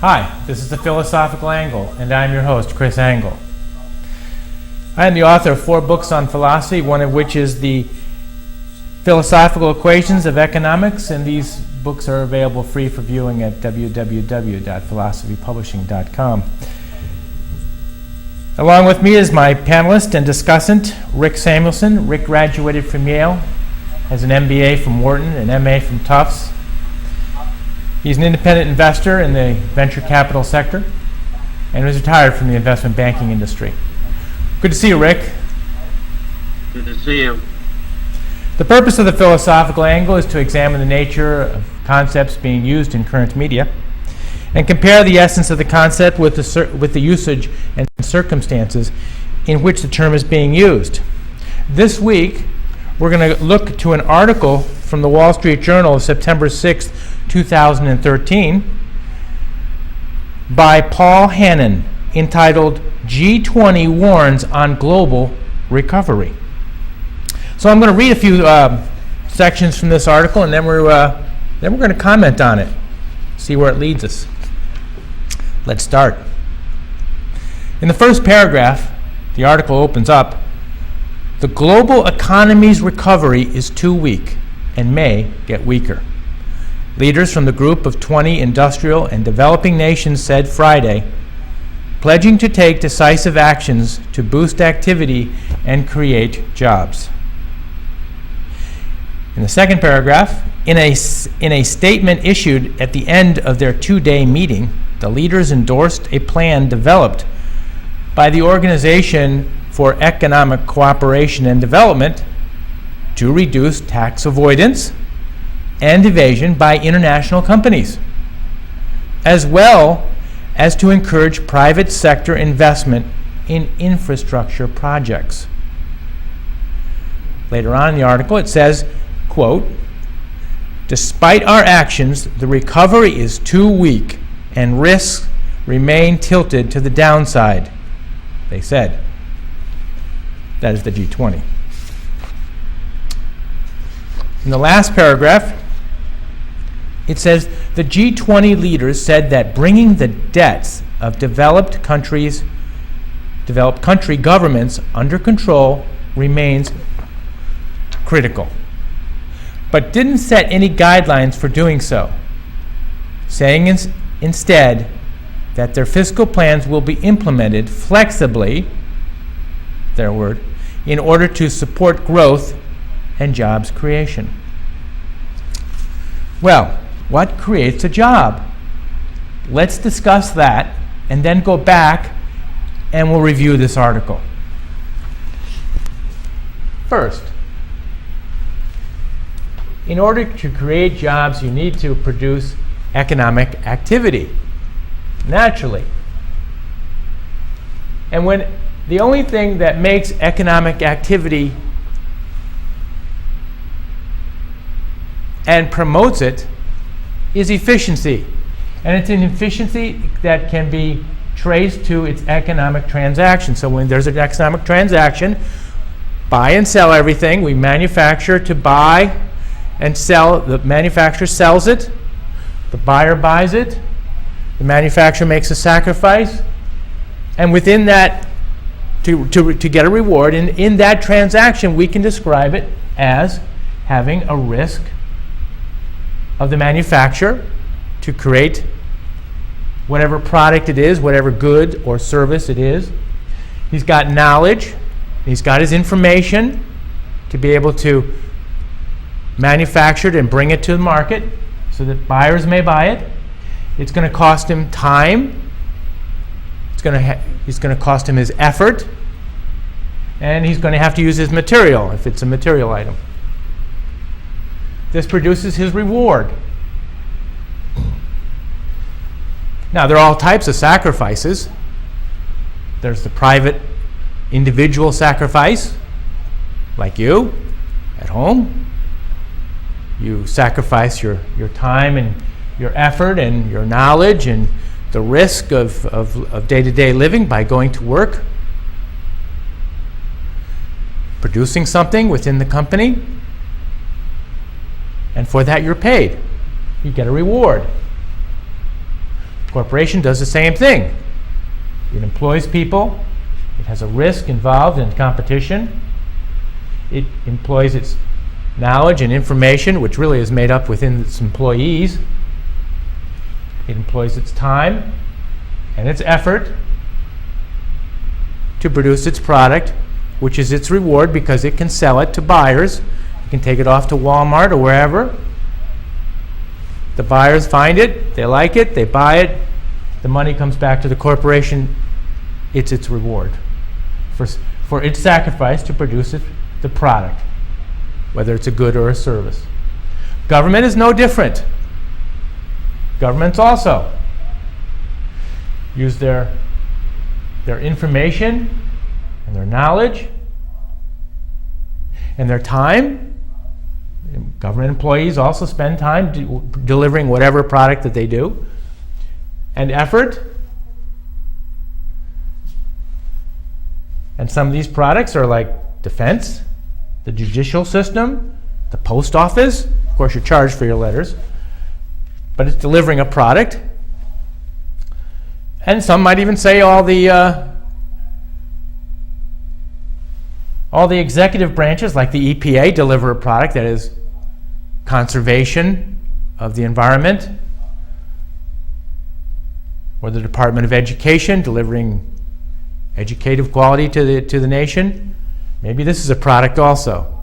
Hi, this is The Philosophical Angle, and I'm your host, Chris Angle. I am the author of 4 books on philosophy, one of which is The Philosophical Equations of Economics, and these books are available free for viewing at www.philosophypublishing.com. Along with me is my panelist and discussant, Rick Samuelson. Rick graduated from Yale, has an MBA from Wharton, an MA from Tufts. He's an independent investor in the venture capital sector and was retired from the investment banking industry. Good to see you, Rick. Good to see you. The purpose of the Philosophical Angle is to examine the nature of concepts being used in current media and compare the essence of the concept with the usage and circumstances in which the term is being used. This week, we're going to look to an article from the Wall Street Journal of September 6th, 2013 by Paul Hannon, entitled G-20 Warns on Global Recovery. So I'm going to read a few sections from this article, and then we're going to comment on it, see where it leads us. Let's start. In the first paragraph, the article opens up, "The global economy's recovery is too weak and may get weaker. Leaders from the group of 20 industrial and developing nations said Friday, pledging to take decisive actions to boost activity and create jobs." In the second paragraph, in a statement issued at the end of their 2-day meeting, the leaders endorsed a plan developed by the Organization for Economic Cooperation and Development to reduce tax avoidance and evasion by international companies, as well as to encourage private sector investment in infrastructure projects. Later on in the article, it says, quote, "Despite our actions, the recovery is too weak and risks remain tilted to the downside," they said. That is the G20. In the last paragraph, it says, "The G20 leaders said that bringing the debts of developed country governments under control remains critical, but didn't set any guidelines for doing so, saying instead that their fiscal plans will be implemented flexibly," their word, "in order to support growth and jobs creation." Well, what creates a job? Let's discuss that and then go back and we'll review this article. First, in order to create jobs, you need to produce economic activity, naturally. And when the only thing that makes economic activity and promotes it is efficiency. And it's an efficiency that can be traced to its economic transaction. So when there's an economic transaction, buy and sell everything. We manufacture to buy and sell. The manufacturer sells it. The buyer buys it. The manufacturer makes a sacrifice. And within that, to get a reward, in that transaction, we can describe it as having a risk of the manufacturer to create whatever product it is, whatever good or service it is. He's got knowledge, he's got his information to be able to manufacture it and bring it to the market so that buyers may buy it. It's going to cost him time, it's going to cost him his effort, and he's going to have to use his material if it's a material item. This produces his reward. Now, there are all types of sacrifices. There's the private individual sacrifice, like you, at home. You sacrifice your time and your effort and your knowledge and the risk of day-to-day living by going to work, producing something within the company, and for that you're paid. You get a reward. Corporation does the same thing. It employs people. It has a risk involved in competition. It employs its knowledge and information, which really is made up within its employees. It employs its time and its effort to produce its product, which is its reward because it can sell it to buyers. It can take it off to Walmart or wherever. The buyers find it, they like it, they buy it. The money comes back to the corporation. It's its reward for its sacrifice to produce the product, whether it's a good or a service. Government is no different. Governments also use their information and their knowledge and their time. Government employees also spend time delivering whatever product that they do, and effort. And some of these products are like defense, the judicial system, the post office. Of course, you're charged for your letters, but it's delivering a product. And some might even say all the executive branches, like the EPA, deliver a product that is conservation of the environment, or the Department of Education delivering educative quality to the nation. Maybe this is a product also,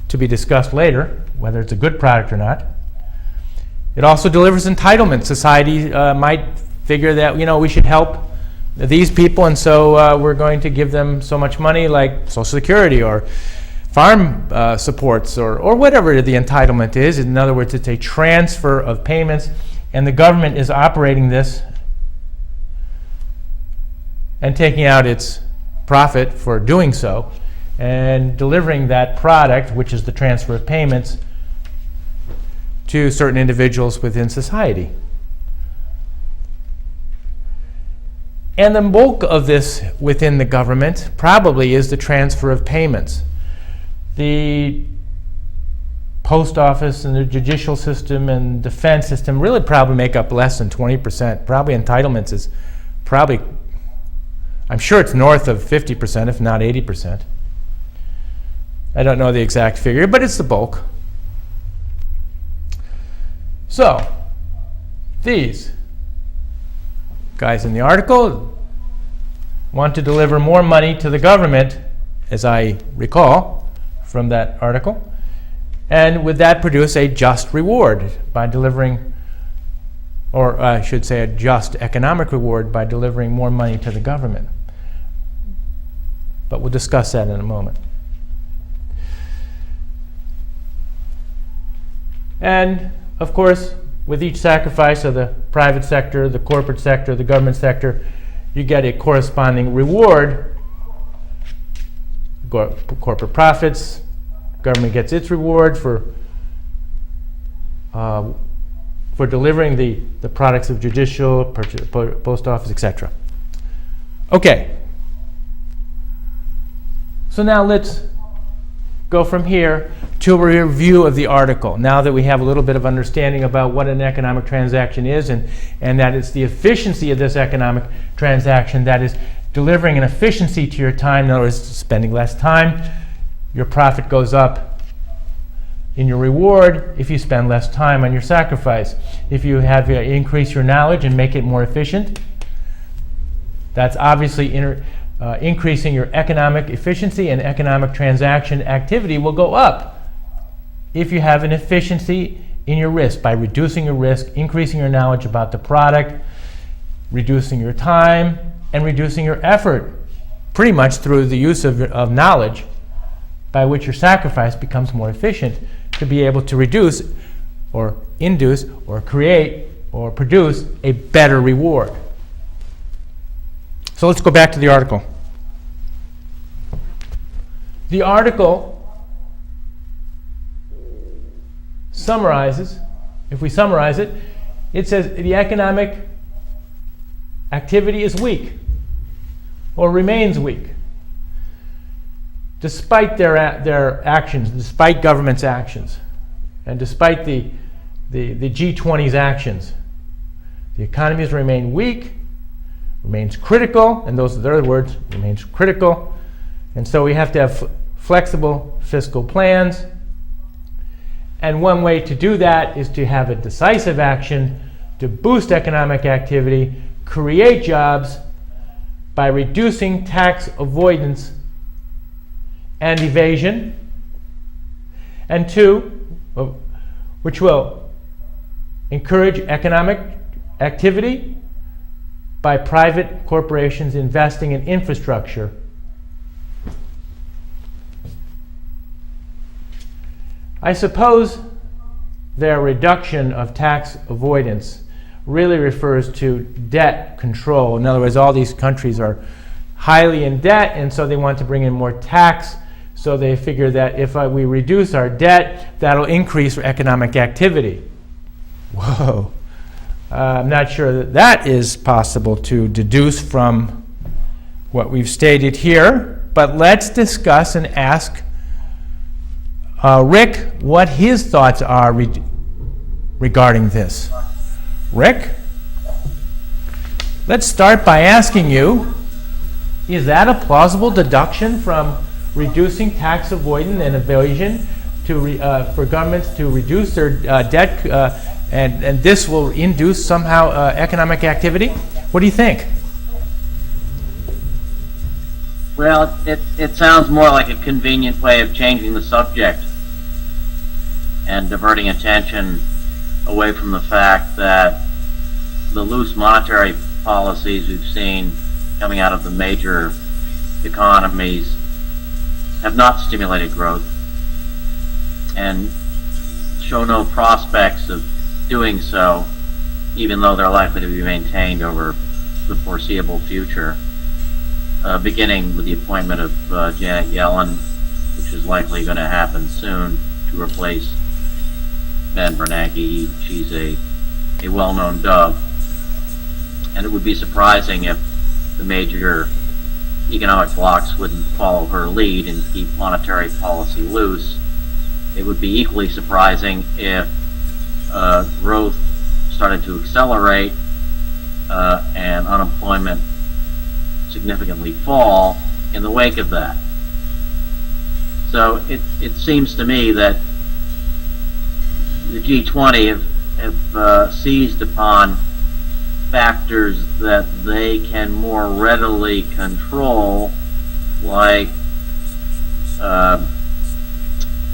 to be discussed later, whether it's a good product or not. It also delivers entitlement. Society might figure that we should help these people, and so we're going to give them so much money, like Social Security or farm supports or whatever the entitlement is. In other words, it's a transfer of payments, and the government is operating this and taking out its profit for doing so and delivering that product, which is the transfer of payments, to certain individuals within society. And the bulk of this within the government probably is the transfer of payments. The post office and the judicial system and defense system really probably make up less than 20%. Probably entitlements is probably, I'm sure it's north of 50%, if not 80%. I don't know the exact figure, but it's the bulk. So, these guys in the article want to deliver more money to the government, as I recall from that article, and with that produce a just reward by delivering, or I should say a just economic reward by delivering more money to the government. But we'll discuss that in a moment. And of course, with each sacrifice of the private sector, the corporate sector, the government sector, you get a corresponding reward. Corporate profits, government gets its reward for delivering the products of judicial, post office, etc. Okay. So now let's go from here to a review of the article. Now that we have a little bit of understanding about what an economic transaction is, and that it's the efficiency of this economic transaction that is delivering an efficiency to your time. In other words, spending less time, your profit goes up in your reward if you spend less time on your sacrifice. If you have increase your knowledge and make it more efficient, that's obviously increasing your economic efficiency, and economic transaction activity will go up if you have an efficiency in your risk by reducing your risk, increasing your knowledge about the product, reducing your time, and reducing your effort, pretty much through the use of knowledge, by which your sacrifice becomes more efficient to be able to reduce or induce or create or produce a better reward. So let's go back to the article. The article summarizes, if we summarize it, it says the economic activity is weak or remains weak despite their actions, despite government's actions, and despite the G-20's actions. The economies remain weak, remains critical, and those are their words, remains critical. And so we have to have flexible fiscal plans. And one way to do that is to have a decisive action to boost economic activity, create jobs by reducing tax avoidance and evasion. And two, which will encourage economic activity by private corporations investing in infrastructure. I suppose their reduction of tax avoidance really refers to debt control. In other words, all these countries are highly in debt, and so they want to bring in more tax. So they figure that if we reduce our debt, that'll increase economic activity. Whoa. I'm not sure that that is possible to deduce from what we've stated here, but let's discuss and ask Rick what his thoughts are regarding this. Rick, let's start by asking you, is that a plausible deduction from reducing tax avoidance and evasion for governments to reduce their debt, and this will induce somehow economic activity? What do you think? Well, it sounds more like a convenient way of changing the subject and diverting attention away from the fact that the loose monetary policies we've seen coming out of the major economies have not stimulated growth and show no prospects of doing so, even though they're likely to be maintained over the foreseeable future, beginning with the appointment of Janet Yellen, which is likely going to happen soon to replace Ben Bernanke. She's a well-known dove, and it would be surprising if the major economic blocs wouldn't follow her lead and keep monetary policy loose. It would be equally surprising if growth started to accelerate and unemployment significantly fall in the wake of that. So it seems to me that the G-20 have seized upon factors that they can more readily control, like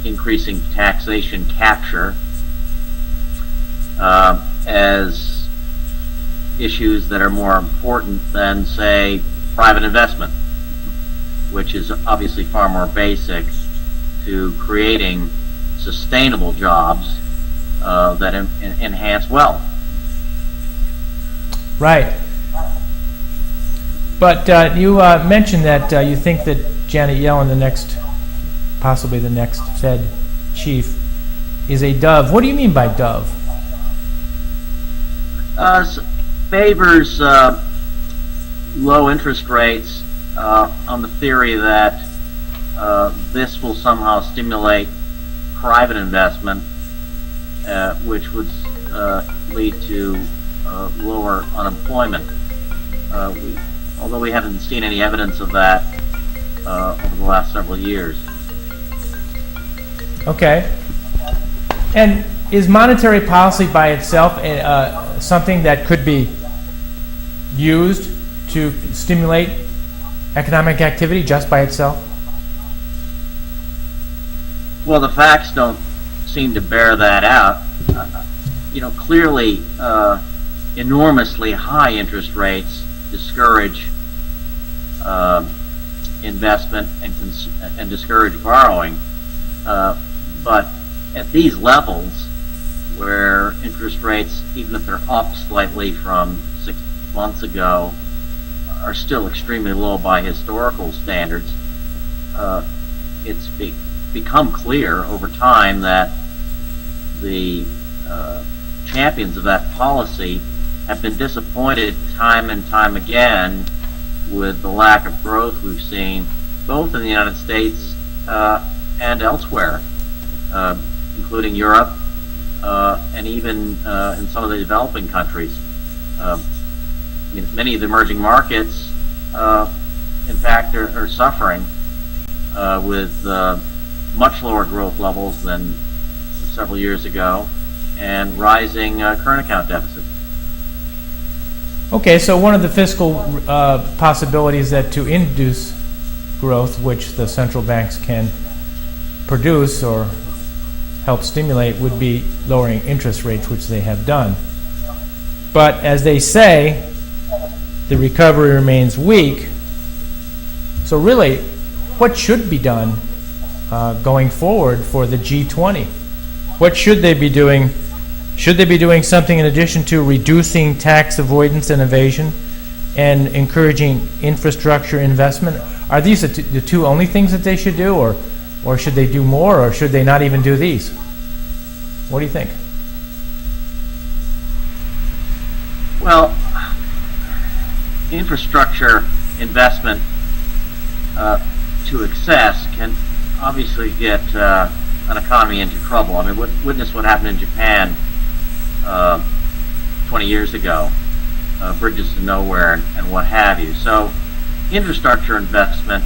increasing taxation capture, as issues that are more important than, say, private investment, which is obviously far more basic to creating sustainable jobs that enhance wealth. Right. But you mentioned that you think that Janet Yellen, possibly the next Fed chief, is a dove. What do you mean by dove? Favors low interest rates on the theory that this will somehow stimulate private investment, which would lead to lower unemployment. Although we haven't seen any evidence of that over the last several years. Okay. And is monetary policy by itself something that could be used to stimulate economic activity just by itself? Well, the facts don't seem to bear that out. Clearly, enormously high interest rates discourage investment and discourage borrowing. But at these levels, where interest rates, even if they're up slightly from 6 months ago, are still extremely low by historical standards, it's become clear over time that the champions of that policy have been disappointed time and time again with the lack of growth we've seen both in the United States and elsewhere, including Europe and even in some of the developing countries. I mean, many of the emerging markets, in fact, are suffering with much lower growth levels than several years ago and rising current account deficits. Okay, so one of the fiscal possibilities that to induce growth, which the central banks can produce or help stimulate, would be lowering interest rates, which they have done. But as they say, the recovery remains weak. So really, what should be done going forward for the G20? What should they be doing? Should they be doing something in addition to reducing tax avoidance and evasion and encouraging infrastructure investment? Are these the two only things that they should do, or should they do more, or should they not even do these? What do you think? Well, infrastructure investment to excess can obviously get an economy into trouble. I mean, witness what happened in Japan 20 years ago, bridges to nowhere and what have you. So infrastructure investment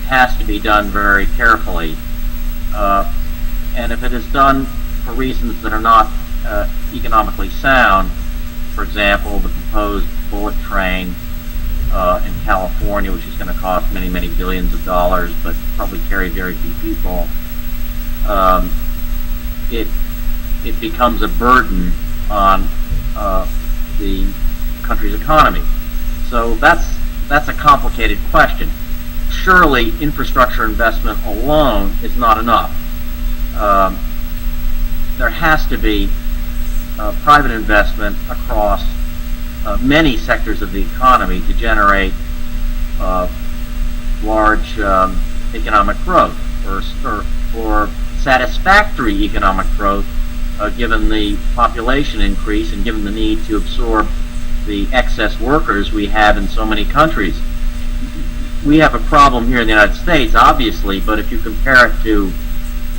has to be done very carefully. And if it is done for reasons that are not economically sound, for example, the proposed bullet train in California, which is going to cost many, many billions of dollars, but probably carry very few people, it becomes a burden on the country's economy. So that's a complicated question. Surely infrastructure investment alone is not enough. There has to be private investment across many sectors of the economy to generate large economic growth or satisfactory economic growth given the population increase and given the need to absorb the excess workers we have in so many countries. We have a problem here in the United States, obviously, but if you compare it to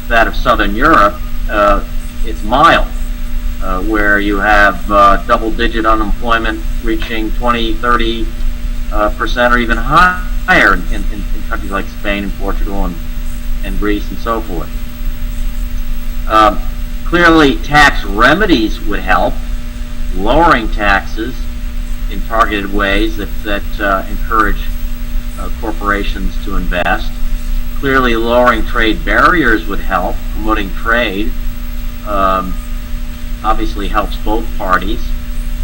that of Southern Europe, it's mild, where you have double-digit unemployment reaching 20, 30% or even higher in countries like Spain and Portugal and Greece and so forth. Clearly, tax remedies would help, lowering taxes in targeted ways that encourage corporations to invest. Clearly, lowering trade barriers would help. Promoting trade obviously helps both parties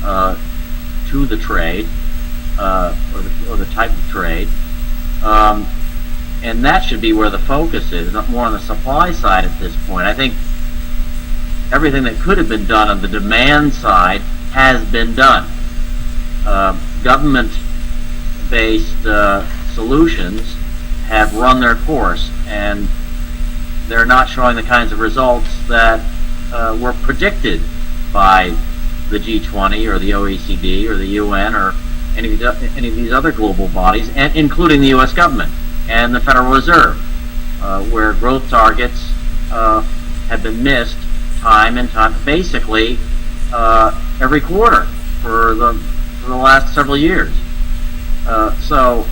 to the trade or the type of trade. And that should be where the focus is, not more on the supply side at this point. I think everything that could have been done on the demand side has been done. Government-based solutions have run their course, and they're not showing the kinds of results that were predicted by the G20 or the OECD or the UN or any of these other global bodies, and including the U.S. government and the Federal Reserve, where growth targets have been missed time and time, basically every quarter for the last several years. So,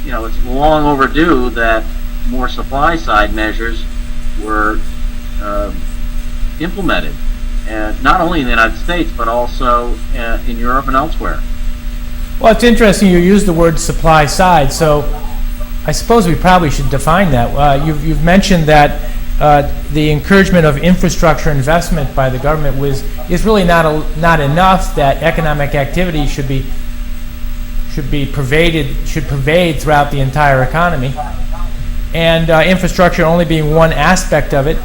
it's long overdue that more supply side measures were implemented, not only in the United States but also in Europe and elsewhere. Well, it's interesting you use the word supply side, so I suppose we probably should define that. You've mentioned that the encouragement of infrastructure investment by the government is really not enough, that economic activity should pervade throughout the entire economy, and infrastructure only being one aspect of it.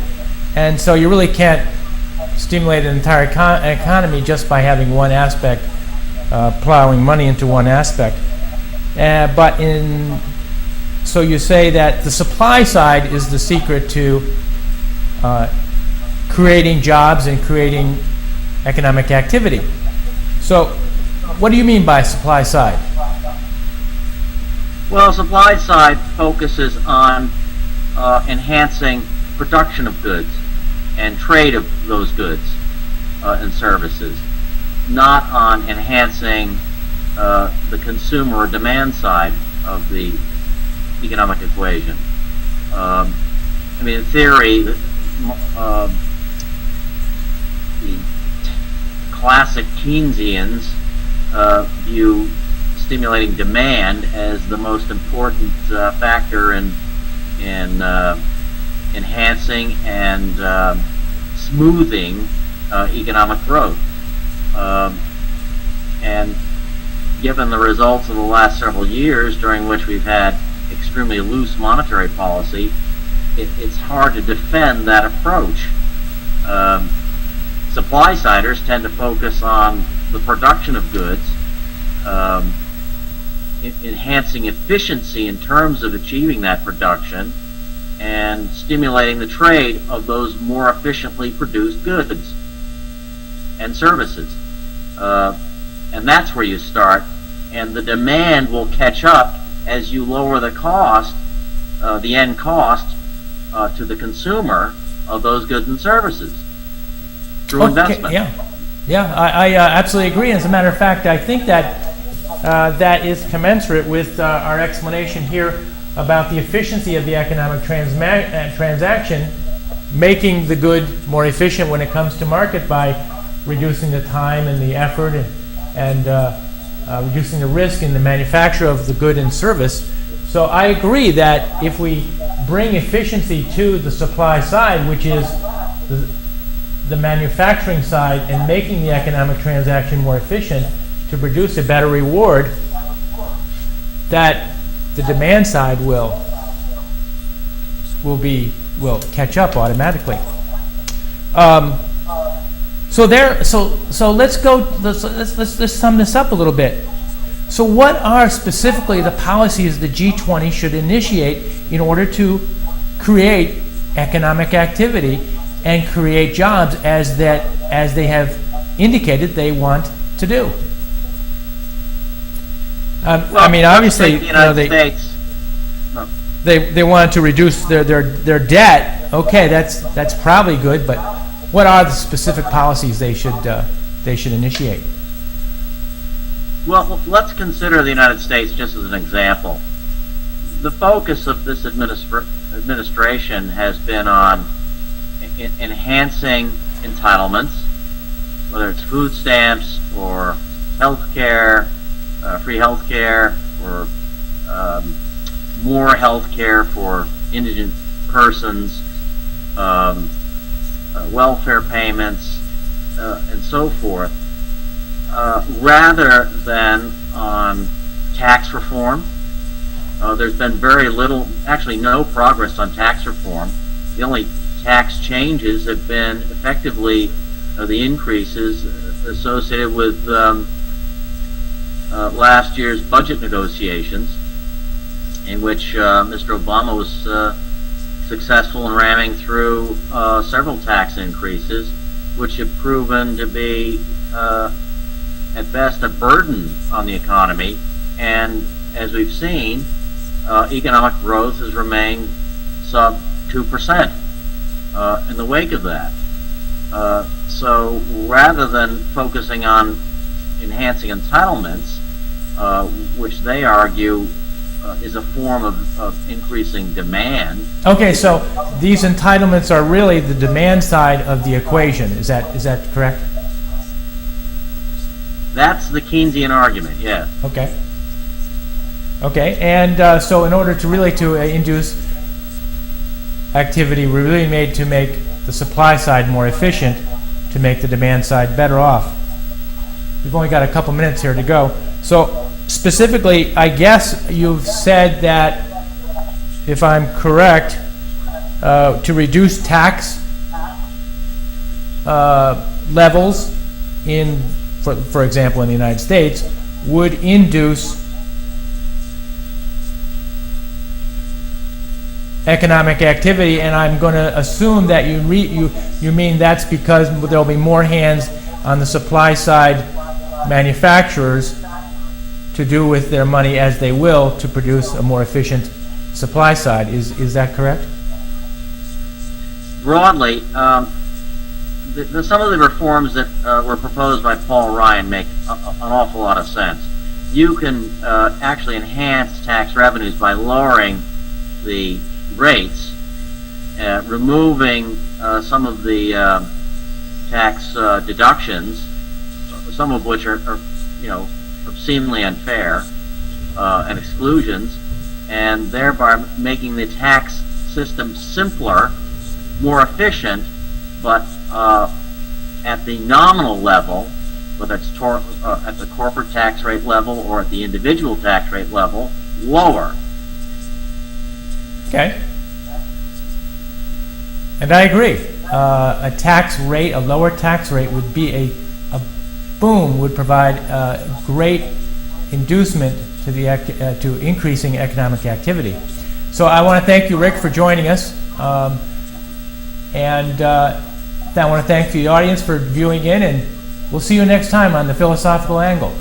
And so you really can't stimulate an entire economy just by having one aspect, plowing money into one aspect. So you say that the supply side is the secret to creating jobs and creating economic activity. So what do you mean by supply side? Well, supply side focuses on enhancing production of goods and trade of those goods and services. not on enhancing the consumer or demand side of the economic equation. I mean, in theory, the classic Keynesians view stimulating demand as the most important factor in enhancing and smoothing economic growth. And given the results of the last several years, during which we've had extremely loose monetary policy, it's hard to defend that approach. Supply-siders tend to focus on the production of goods, enhancing efficiency in terms of achieving that production, and stimulating the trade of those more efficiently produced goods and services. And that's where you start, and the demand will catch up as you lower the cost, the end cost, to the consumer of those goods and services through investment. I absolutely agree. As a matter of fact, I think that that is commensurate with our explanation here about the efficiency of the economic transaction, making the good more efficient when it comes to market by reducing the time and the effort and reducing the risk in the manufacture of the good and service. So I agree that if we bring efficiency to the supply side, which is the manufacturing side, and making the economic transaction more efficient to produce a better reward, that the demand side will catch up automatically. So let's sum this up a little bit. So what are specifically the policies the G20 should initiate in order to create economic activity and create jobs as they have indicated they want to do? I mean, obviously, the United States. They wanted to reduce their debt. Okay, that's probably good, but what are the specific policies they should initiate? Well, let's consider the United States just as an example. The focus of this administration has been on enhancing entitlements, whether it's food stamps or health care, free health care, or more health care for indigent persons, welfare payments, and so forth, rather than on tax reform. There's been very little, actually no progress on tax reform. The only tax changes have been effectively the increases associated with last year's budget negotiations, in which Mr. Obama was successful in ramming through several tax increases, which have proven to be at best a burden on the economy, and as we've seen, economic growth has remained sub 2% in the wake of that. So rather than focusing on enhancing entitlements, which they argue is a form of increasing demand. Okay, so these entitlements are really the demand side of the equation. Is that correct? That's the Keynesian argument, yes. Okay, and so in order to induce activity, we really made to make the supply side more efficient to make the demand side better off. We've only got a couple minutes here to go. So specifically, I guess you've said that, if I'm correct, to reduce tax levels in, for example, in the United States, would induce economic activity, and I'm going to assume that you mean that's because there'll be more hands on the supply side manufacturers to do with their money as they will to produce a more efficient supply side. Is that correct? Broadly, some of the reforms that were proposed by Paul Ryan make an awful lot of sense. You can actually enhance tax revenues by lowering the rates, removing some of the tax deductions, some of which are obscenely unfair, and exclusions, and thereby making the tax system simpler, more efficient, but at the nominal level, whether it's at the corporate tax rate level or at the individual tax rate level, lower. Okay. And I agree. A lower tax rate would be a boom, would provide great inducement to increasing economic activity. So I want to thank you, Rick, for joining us. And I want to thank the audience for viewing in, and we'll see you next time on The Philosophical Angle.